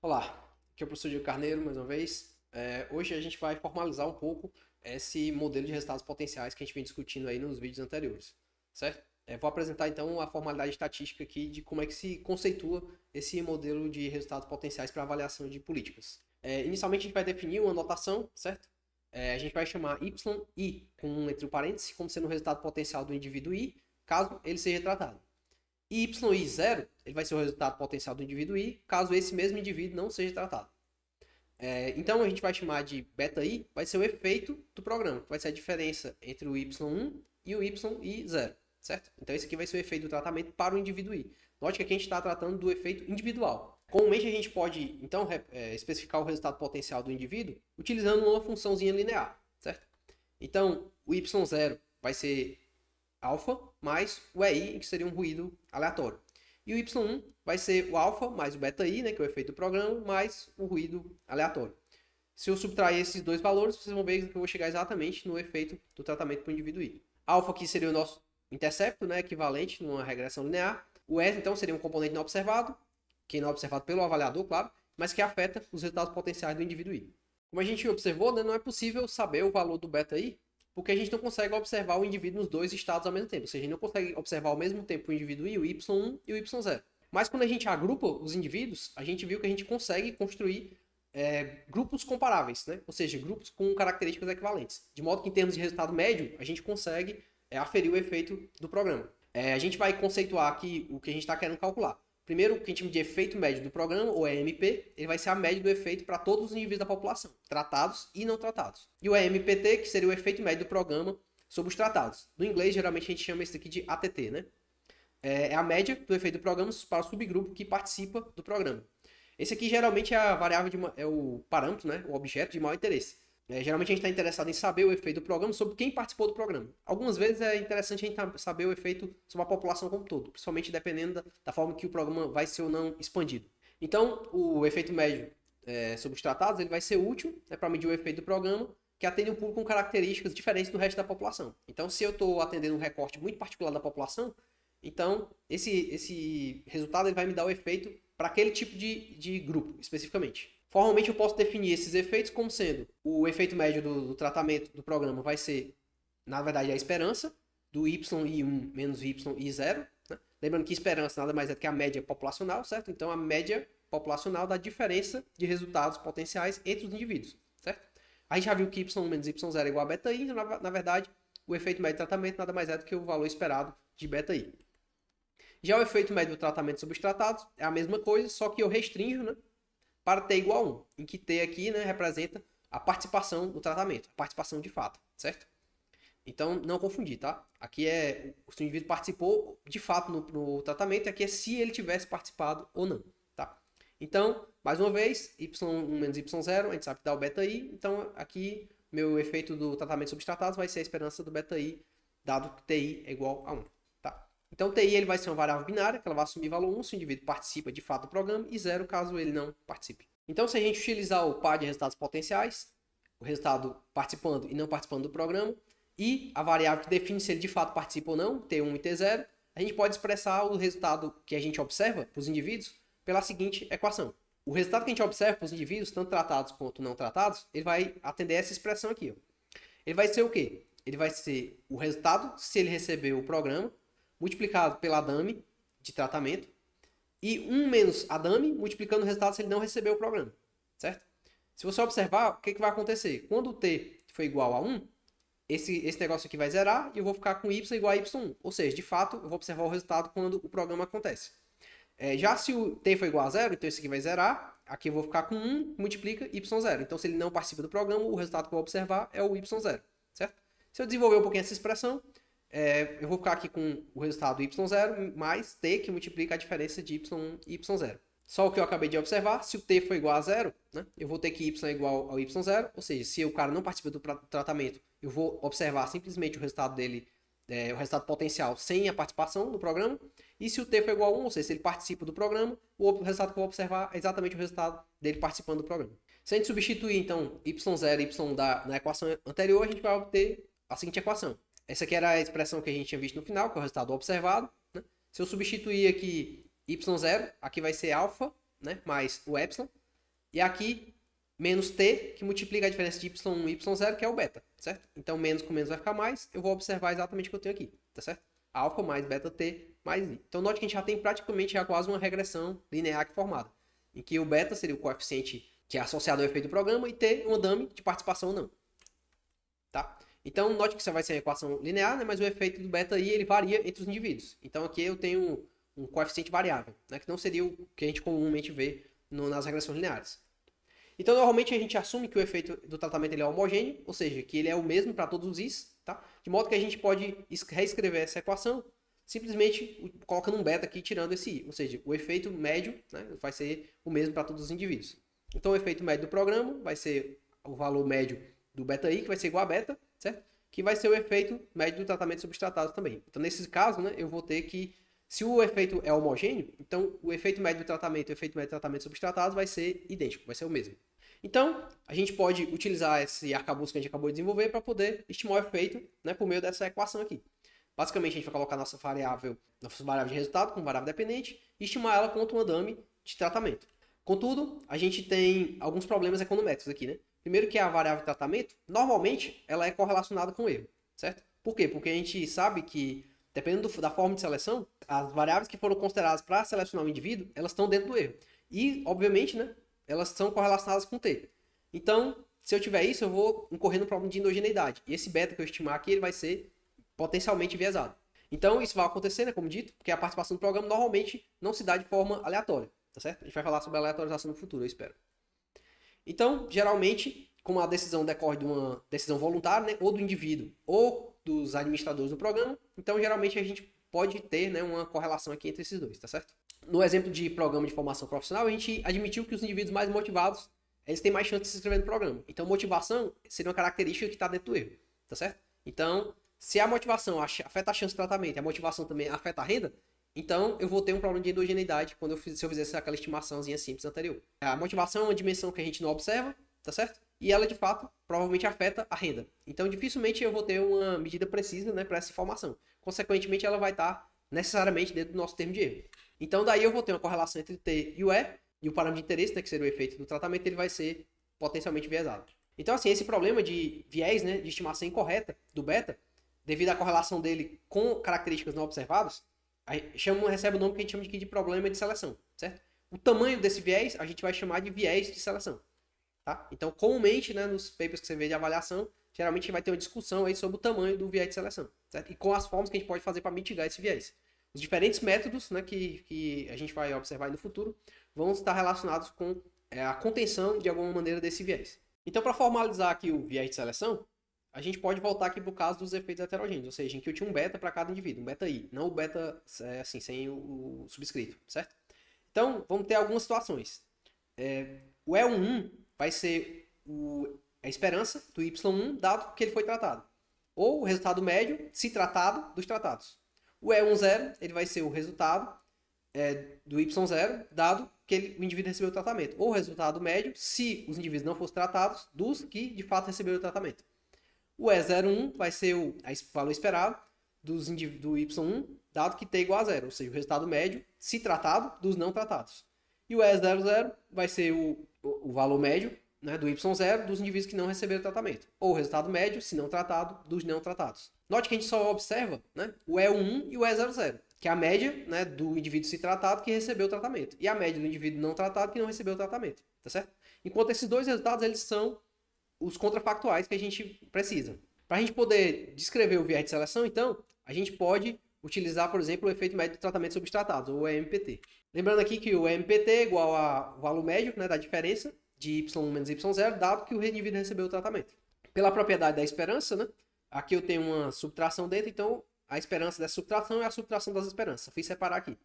Olá, aqui é o professor Diego Carneiro, mais uma vez. Hoje a gente vai formalizar um pouco esse modelo de resultados potenciais que a gente vem discutindo aí nos vídeos anteriores, certo? Vou apresentar então a formalidade estatística aqui de como é que se conceitua esse modelo de resultados potenciais para avaliação de políticas. Inicialmente a gente vai definir uma notação, certo? A gente vai chamar YI com entre parênteses como sendo o resultado potencial do indivíduo I, caso ele seja tratado. E YI0, ele vai ser o resultado potencial do indivíduo I, caso esse mesmo indivíduo não seja tratado. Então a gente vai chamar de beta I, vai ser o efeito do programa, que vai ser a diferença entre o Y1 e o YI0, certo? Então esse aqui vai ser o efeito do tratamento para o indivíduo I. Note que aqui a gente está tratando do efeito individual. Comumente a gente pode, então, especificar o resultado potencial do indivíduo utilizando uma funçãozinha linear, certo? Então, o Y0 vai ser alfa mais o EI, que seria um ruído aleatório. E o Y1 vai ser o alfa mais o beta I, né, que é o efeito do programa, mais o ruído aleatório. Se eu subtrair esses dois valores, vocês vão ver que eu vou chegar exatamente no efeito do tratamento para o indivíduo I. Alfa aqui seria o nosso intercepto, né, equivalente numa regressão linear. O S, então, seria um componente não observado, que não é observado pelo avaliador, claro, mas que afeta os resultados potenciais do indivíduo I. Como a gente observou, né, não é possível saber o valor do beta I, porque a gente não consegue observar o indivíduo nos dois estados ao mesmo tempo. Ou seja, a gente não consegue observar ao mesmo tempo o indivíduo I, o Y1 e o Y0. Mas quando a gente agrupa os indivíduos, a gente viu que a gente consegue construir grupos comparáveis, né? Ou seja, grupos com características equivalentes. De modo que em termos de resultado médio, a gente consegue aferir o efeito do programa. A gente vai conceituar aqui o que a gente está querendo calcular. Primeiro, o que a gente chama de efeito médio do programa, ou EMP, ele vai ser a média do efeito para todos os indivíduos da população, tratados e não tratados. E o EMPT, que seria o efeito médio do programa sobre os tratados. No inglês, geralmente a gente chama isso aqui de ATT, né? É a média do efeito do programa para o subgrupo que participa do programa. Esse aqui geralmente é a variável é o parâmetro, né? O objeto de maior interesse. Geralmente a gente está interessado em saber o efeito do programa sobre quem participou do programa. Algumas vezes é interessante a gente saber o efeito sobre a população como um todo, principalmente dependendo da forma que o programa vai ser ou não expandido. Então, o efeito médio sobre os tratados ele vai ser útil para medir o efeito do programa, que atende um público com características diferentes do resto da população. Então, se eu estou atendendo um recorte muito particular da população, então esse resultado ele vai me dar o efeito para aquele tipo de grupo, especificamente. Formalmente eu posso definir esses efeitos como sendo o efeito médio do tratamento do programa vai ser, na verdade, a esperança do YI1 menos YI0. Né? Lembrando que esperança nada mais é do que a média populacional, certo? Então a média populacional da diferença de resultados potenciais entre os indivíduos, certo? A gente já viu que Y1 menos Y0 é igual a beta I, então na verdade o efeito médio do tratamento nada mais é do que o valor esperado de beta I. Já o efeito médio do tratamento sobre os tratados é a mesma coisa, só que eu restringo, né? Para t igual a 1, em que t aqui, né, representa a participação no tratamento, a participação de fato, certo? Então, não confundir, tá? Aqui é o indivíduo participou de fato no tratamento, e aqui é se ele tivesse participado ou não, tá? Então, mais uma vez, y1 menos y0, a gente sabe que dá o beta i, então aqui meu efeito do tratamento sobre os tratados vai ser a esperança do beta i, dado que ti é igual a 1. Então, TI ele vai ser uma variável binária, que ela vai assumir valor 1 se o indivíduo participa de fato do programa e 0 caso ele não participe. Então, se a gente utilizar o par de resultados potenciais, o resultado participando e não participando do programa, e a variável que define se ele de fato participa ou não, T1 e T0, a gente pode expressar o resultado que a gente observa para os indivíduos pela seguinte equação. O resultado que a gente observa para os indivíduos, tanto tratados quanto não tratados, ele vai atender essa expressão aqui. Ó. Ele vai ser o quê? Ele vai ser o resultado se ele recebeu o programa, multiplicado pela ADAME de tratamento, e 1 menos ADAME multiplicando o resultado se ele não recebeu o programa, certo? Se você observar, o que vai acontecer? Quando o t for igual a 1, esse negócio aqui vai zerar e eu vou ficar com y igual a y1. Ou seja, de fato, eu vou observar o resultado quando o programa acontece. Já se o t for igual a 0, então esse aqui vai zerar, aqui eu vou ficar com 1, multiplica y0. Então, se ele não participa do programa, o resultado que eu vou observar é o y0, certo? Se eu desenvolver um pouquinho essa expressão, eu vou ficar aqui com o resultado y0 mais t, que multiplica a diferença de y1 e y0. Só o que eu acabei de observar, se o t for igual a 0, né, eu vou ter que y é igual ao y0, ou seja, se o cara não participa do tratamento, eu vou observar simplesmente o resultado dele, o resultado potencial sem a participação no programa, e se o t for igual a 1, ou seja, se ele participa do programa, o resultado que eu vou observar é exatamente o resultado dele participando do programa. Se a gente substituir, então, y0 e y1 na equação anterior, a gente vai obter a seguinte equação. Essa aqui era a expressão que a gente tinha visto no final, que é o resultado observado. Né? Se eu substituir aqui y0, aqui vai ser alfa, né? Mais o epsilon. E aqui, menos t, que multiplica a diferença de y1 e y0, que é o beta, certo? Então, menos com menos vai ficar mais, eu vou observar exatamente o que eu tenho aqui, tá certo? Alfa mais beta t mais i. Então, note que a gente já tem praticamente já quase uma regressão linear aqui formada, em que o beta seria o coeficiente que é associado ao efeito do programa e t, uma dummy de participação ou não. Tá? Então, note que isso vai ser uma equação linear, né? Mas o efeito do beta i ele varia entre os indivíduos. Então, aqui eu tenho um coeficiente variável, né? Que não seria o que a gente comumente vê nas regressões lineares. Então, normalmente a gente assume que o efeito do tratamento ele é homogêneo, ou seja, que ele é o mesmo para todos os i's, tá? De modo que a gente pode reescrever essa equação simplesmente colocando um beta aqui tirando esse i, ou seja, o efeito médio, né, vai ser o mesmo para todos os indivíduos. Então, o efeito médio do programa vai ser o valor médio do beta i, que vai ser igual a beta, certo? Que vai ser o efeito médio do tratamento sobre os tratados também. Então, nesse caso, né, eu vou ter que, se o efeito é homogêneo, então o efeito médio do tratamento e o efeito médio do tratamento sobre os tratados vai ser idêntico, vai ser o mesmo. Então, a gente pode utilizar esse arcabouço que a gente acabou de desenvolver para poder estimar o efeito, né, por meio dessa equação aqui. Basicamente, a gente vai colocar nossa variável de resultado como variável dependente e estimar ela quanto uma dummy de tratamento. Contudo, a gente tem alguns problemas econométricos aqui, né? Primeiro que a variável de tratamento, normalmente, ela é correlacionada com o erro, certo? Por quê? Porque a gente sabe que, dependendo da forma de seleção, as variáveis que foram consideradas para selecionar o indivíduo, elas estão dentro do erro. E, obviamente, né, elas são correlacionadas com T. Então, se eu tiver isso, eu vou incorrer no problema de endogeneidade. E esse beta que eu estimar aqui, ele vai ser potencialmente enviesado. Então, isso vai acontecer, né, como dito, porque a participação do programa normalmente não se dá de forma aleatória, tá certo? A gente vai falar sobre a aleatorização no futuro, eu espero. Então, geralmente, como a decisão decorre de uma decisão voluntária, né, ou do indivíduo, ou dos administradores do programa, então, geralmente, a gente pode ter, né, uma correlação aqui entre esses dois, tá certo? No exemplo de programa de formação profissional, a gente admitiu que os indivíduos mais motivados, eles têm mais chance de se inscrever no programa. Então, motivação seria uma característica que está dentro do erro, tá certo? Então, se a motivação afeta a chance de tratamento e a motivação também afeta a renda, então eu vou ter um problema de endogeneidade se eu fizesse aquela estimaçãozinha simples anterior. A motivação é uma dimensão que a gente não observa, tá certo? E ela, de fato, provavelmente afeta a renda. Então, dificilmente eu vou ter uma medida precisa, né, para essa informação. Consequentemente, ela vai estar necessariamente dentro do nosso termo de erro. Então, daí eu vou ter uma correlação entre T e o E, e o parâmetro de interesse, né, que seria o efeito do tratamento, ele vai ser potencialmente viesado. Então, assim, esse problema de viés, né, de estimação incorreta do beta, devido à correlação dele com características não observadas, recebe o nome que a gente chama de problema de seleção, certo? O tamanho desse viés a gente vai chamar de viés de seleção, tá? Então, comumente, né, nos papers que você vê de avaliação, geralmente vai ter uma discussão aí sobre o tamanho do viés de seleção, certo? E com as formas que a gente pode fazer para mitigar esse viés. Os diferentes métodos, né, que a gente vai observar no futuro vão estar relacionados com a contenção, de alguma maneira, desse viés. Então, para formalizar aqui o viés de seleção, a gente pode voltar aqui para o caso dos efeitos heterogêneos, ou seja, em que eu tinha um beta para cada indivíduo, um beta i, não o beta assim, sem o subscrito, certo? Então, vamos ter algumas situações. O E11 vai ser a esperança do Y1, dado que ele foi tratado. Ou o resultado médio, se tratado, dos tratados. O E10 ele vai ser o resultado do Y0, dado que o indivíduo recebeu o tratamento. Ou o resultado médio, se os indivíduos não fossem tratados, dos que de fato receberam o tratamento. O E01 vai ser o valor esperado do Y1, dado que T igual a zero, ou seja, o resultado médio, se tratado, dos não tratados. E o E00 vai ser o valor médio, né, do Y0 dos indivíduos que não receberam tratamento. Ou o resultado médio, se não tratado, dos não tratados. Note que a gente só observa, né, o E1 e o E00, que é a média, né, do indivíduo se tratado que recebeu o tratamento. E a média do indivíduo não tratado que não recebeu o tratamento. Tá certo? Enquanto esses dois resultados, eles são os contrafactuais que a gente precisa. Para a gente poder descrever o viés de seleção, então, a gente pode utilizar, por exemplo, o efeito médio do tratamento sobre os tratados, ou EMPT. Lembrando aqui que o EMPT é igual ao valor médio, né, da diferença de Y1 menos Y0, dado que o indivíduo recebeu o tratamento. Pela propriedade da esperança, né, aqui eu tenho uma subtração dentro, então a esperança dessa subtração é a subtração das esperanças. Fiz separar aqui.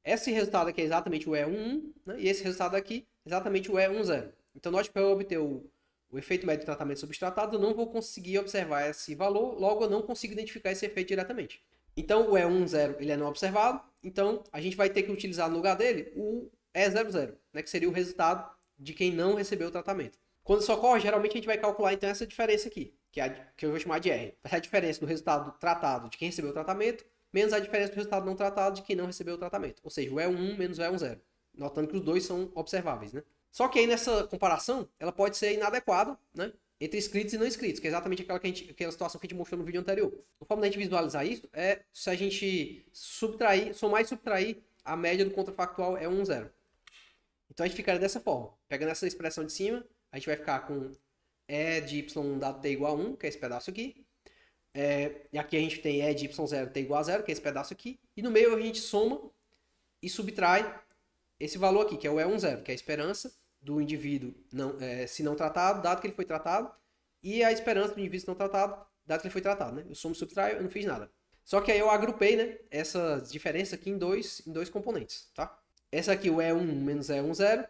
Esse resultado aqui é exatamente o E11, né, e esse resultado aqui é exatamente o E10. Então, note que para eu obter o efeito médio de tratamento sobre os tratados, eu não vou conseguir observar esse valor, logo eu não consigo identificar esse efeito diretamente. Então, o E10 ele é não observado, então a gente vai ter que utilizar no lugar dele o E00, né, que seria o resultado de quem não recebeu o tratamento. Quando isso ocorre, geralmente a gente vai calcular então essa diferença aqui, que eu vou chamar de R. Essa é a diferença do resultado tratado de quem recebeu o tratamento, menos a diferença do resultado não tratado de quem não recebeu o tratamento. Ou seja, o E1 menos o E10. Notando que os dois são observáveis, né? Só que aí nessa comparação, ela pode ser inadequada, né? Entre inscritos e não inscritos, que é exatamente aquela situação que a gente mostrou no vídeo anterior. A forma da gente visualizar isso é se a gente somar e subtrair a média do contrafactual é 1, 0. Então a gente ficaria dessa forma. Pegando essa expressão de cima, a gente vai ficar com E de y dado t igual a 1, que é esse pedaço aqui. E aqui a gente tem E de y0 t igual a 0, que é esse pedaço aqui. E no meio a gente soma e subtrai esse valor aqui, que é o E1, 0, que é a esperança do indivíduo se não tratado, dado que ele foi tratado, e a esperança do indivíduo se não tratado, dado que ele foi tratado, né? Eu somo e subtraio, eu não fiz nada. Só que aí eu agrupei, né, essas diferenças aqui em dois componentes, tá? Essa aqui, o E1 menos E1, 0,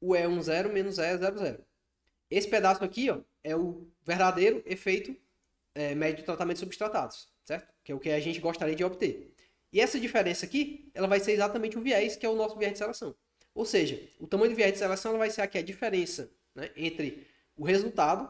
o E1, 0 menos E0, 0. Esse pedaço aqui, ó, é o verdadeiro efeito médio do tratamento sobre os tratados, certo? Que é o que a gente gostaria de obter. E essa diferença aqui, ela vai ser exatamente o viés, que é o nosso viés de seleção. Ou seja, o tamanho do viés de seleção ela vai ser aqui a diferença, né, entre o resultado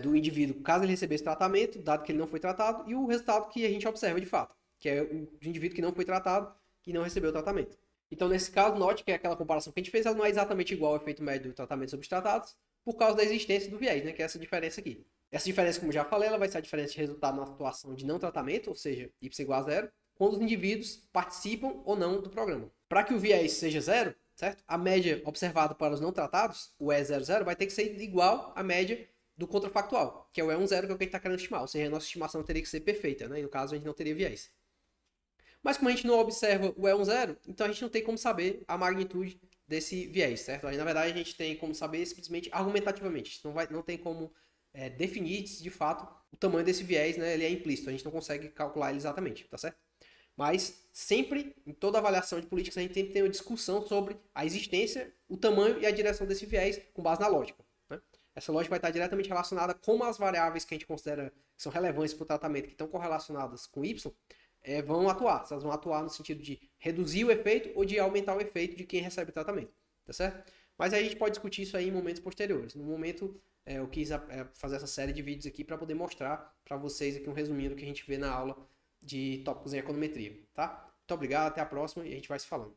do indivíduo, caso ele recebesse tratamento, dado que ele não foi tratado, e o resultado que a gente observa de fato, que é o indivíduo que não foi tratado e não recebeu o tratamento. Então, nesse caso, note que aquela comparação que a gente fez, ela não é exatamente igual ao efeito médio do tratamento sobre os tratados, por causa da existência do viés, né, que é essa diferença aqui. Essa diferença, como já falei, ela vai ser a diferença de resultado na situação de não tratamento, ou seja, y igual a 0, quando os indivíduos participam ou não do programa. Para que o viés seja 0, certo? A média observada para os não tratados, o E00, vai ter que ser igual à média do contrafactual, que é o E10, que é o que a gente está querendo estimar. Ou seja, a nossa estimação teria que ser perfeita, né? E no caso, a gente não teria viés. Mas como a gente não observa o E10, então a gente não tem como saber a magnitude desse viés, certo? Aí, na verdade, a gente tem como saber simplesmente argumentativamente. Não tem como definir, de fato, o tamanho desse viés, né? Ele é implícito, a gente não consegue calcular ele exatamente, tá certo? Mas sempre, em toda avaliação de políticas, a gente tem que ter uma discussão sobre a existência, o tamanho e a direção desse viés com base na lógica, né? Essa lógica vai estar diretamente relacionada com as variáveis que a gente considera que são relevantes para o tratamento, que estão correlacionadas com Y, vão atuar. Elas vão atuar no sentido de reduzir o efeito ou de aumentar o efeito de quem recebe o tratamento, tá certo? Mas aí a gente pode discutir isso aí em momentos posteriores. No momento, eu quis fazer essa série de vídeos aqui para poder mostrar para vocês aqui um resuminho do que a gente vê na aula de tópicos em econometria, tá? Muito obrigado, até a próxima e a gente vai se falando.